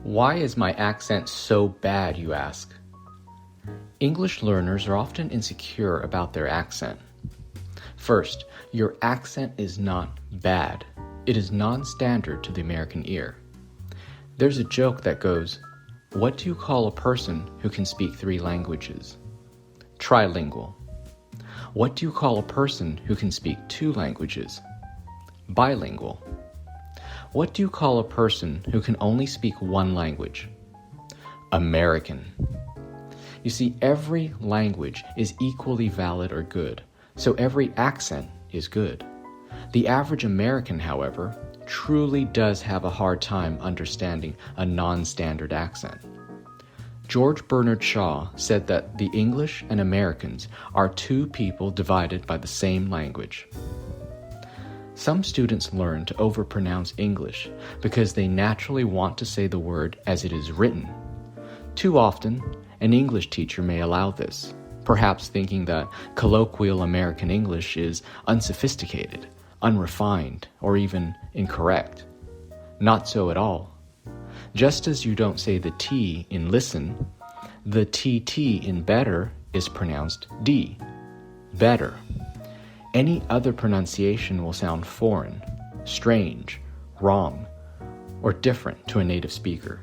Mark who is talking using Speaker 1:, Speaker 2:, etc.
Speaker 1: Why is my accent so bad, you ask? English learners are often insecure about their accent. First, your accent is not bad. It is non-standard to the American ear. There's a joke that goes, what do you call a person who can speak 3 languages? Trilingual. What do you call a person who can speak 2 languages? Bilingual. What do you call a person who can only speak 1 language? American. You see, every language is equally valid or good, so every accent is good. The average American, however, truly does have a hard time understanding a non-standard accent. George Bernard Shaw said that the English and Americans are 2 people divided by the same language. Some students learn to overpronounce English because they naturally want to say the word as it is written. Too often, an English teacher may allow this, perhaps thinking that colloquial American English is unsophisticated, unrefined, or even incorrect. Not so at all. Just as you don't say the T in listen, the TT in better is pronounced D. Better. Any other pronunciation will sound foreign, strange, wrong, or different to a native speaker.